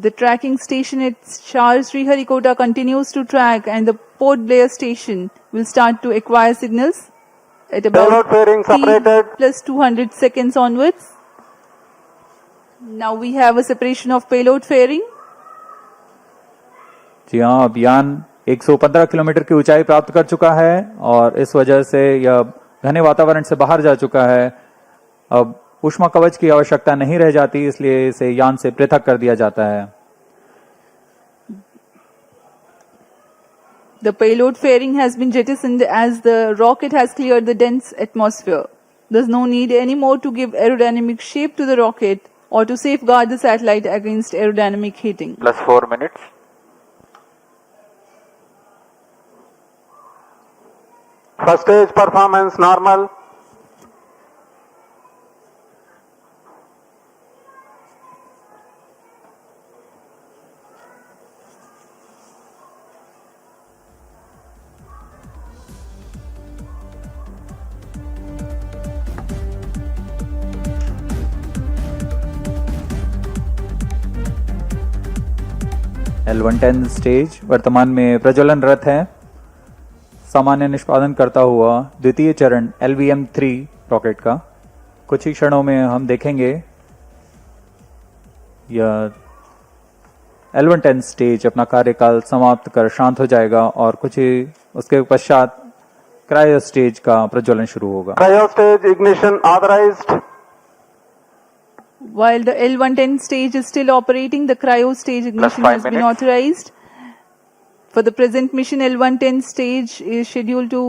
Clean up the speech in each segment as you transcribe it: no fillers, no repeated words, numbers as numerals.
The tracking station at Charles Sriharikota continues to track, and the Port Blair station will start to acquire signals at about T plus 200 seconds onwards. Now we have a separation of payload fairing. जी हाँ, अब यान 115 kilometre की ऊंचाई प्राप्त कर चुका है और इस वजह से यह घने वातावरण से बाहर जा चुका है। अब ऊष्मा कवच की आवश्यकता नहीं रह जाती, इसलिए इसे यान से पृथक कर दिया जाता है। The payload fairing has been jettisoned as the rocket has cleared the dense atmosphere. There's no need anymore to give aerodynamic shape to the rocket or to safeguard the satellite against aerodynamic heating. Plus 4 minutes. First stage performance normal. L110 stage वर्तमान में प्रज्वलनरत है। सामान्य निष्पादन करता हुआ द्वितीय चरण LVM-3 rocket का कुछ ही क्षणों में हम देखेंगे। यह L110 स्टेज अपना कार्यकाल समाप्त कर शांत हो जाएगा और कुछ ही उसके पश्चात क्रायो स्टेज का प्रज्वलन शुरू होगा। Cryo stage ignition authorised. While the L110 stage is still operating, the cryo stage ignition has been authorized. For the present mission, L110 stage is scheduled to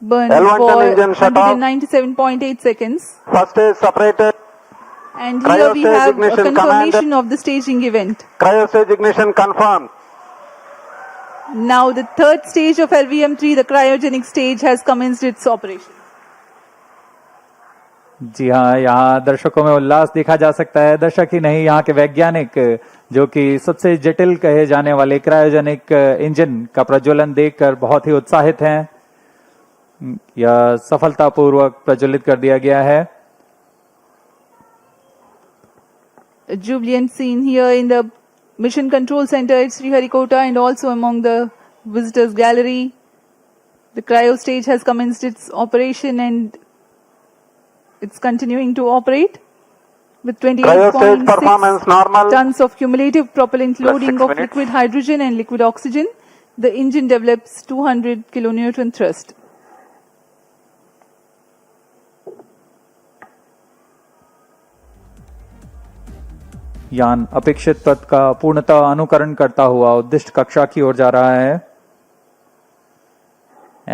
burn for 197.8 seconds. First stage separated. And here we have a confirmation of the staging event. Cryo stage ignition confirmed. Now the third stage of LVM-3, the cryogenic stage, has commenced its operation. जी हाँ, यहाँ दर्शकों में उल्लास देखा जा सकता है। दर्शक ही नहीं, यहाँ के वैज्ञानिक जो कि सबसे जटिल कहे जाने वाले क्रायोजेनिक इंजन का प्रज्वलन देखकर बहुत ही उत्साहित हैं। यह सफलतापूर्वक प्रज्वलित कर दिया गया है। A jubilant scene here in the Mission Control Center at Sriharikota and also among the visitors gallery. The cryo stage has commenced its operation and it's continuing to operate with 28.6 tons of cumulative propellant loading of liquid hydrogen and liquid oxygen. The engine develops 200 kilonewton thrust. यान अपेक्षित पथ का पूर्णतः अनुकरण करता हुआ उद्दिष्ट कक्षा की ओर जा रहा है।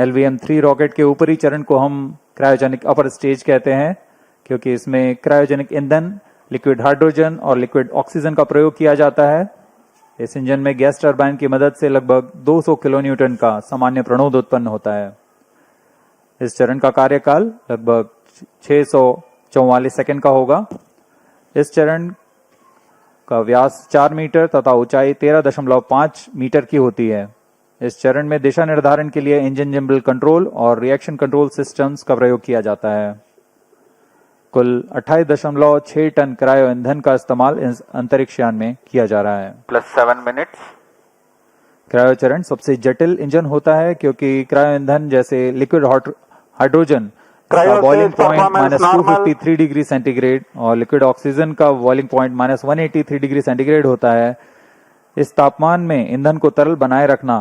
LVM-3 रॉकेट के ऊपरी चरण को हम क्रायोजेनिक अपर स्टेज कहते हैं, क्योंकि इसमें क्रायोजेनिक ईंधन, लिक्विड हाइड्रोजन और लिक्विड ऑक्सीजन का प्रयोग किया जाता है। इस इंजन में गैस टरबाइन की मदद से लगभग 200 किलोन्यूटन का सामान्य प्रणोद उत्पन्न होता है। इस चरण का कार्यकाल लगभग 644 सेकंड का होगा। इस चरण का व्यास 4 मीटर तथा ऊंचाई 13.5 मीटर की होती है। इस चरण में दिशा निर्धारण के लिए इंजन जिम्बल कंट्रोल और रिएक्शन कंट्रोल सिस्टम्स का प्रयोग किया जाता है। कुल 28.6 टन क्रायो ईंधन का इस्तेमाल इस अंतरिक्ष यान में किया जा रहा है। Plus 7 minutes. क्रायो चरण सबसे जटिल इंजन होता है, क्योंकि क्रायो ईंधन जैसे लिक्विड हाइड्रोजन का बॉइलिंग पॉइंट -253 डिग्री सेंटीग्रेड और लिक्विड ऑक्सीजन का बॉइलिंग पॉइंट -183 डिग्री सेंटीग्रेड होता है। इस तापमान में ईंधन को तरल बनाए रखना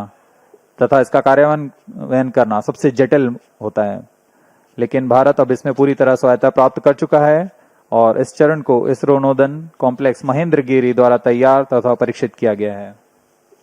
तथा इसका कार्यान्वयन करना सबसे जटिल होता है, लेकिन भारत अब इसमें पूरी तरह स्वायत्ता प्राप्त कर चुका है और इस चरण को इसरो नोदन कॉम्प्लेक्स महेंद्रगिरी द्वारा तैयार तथा परीक्षित किया गया है।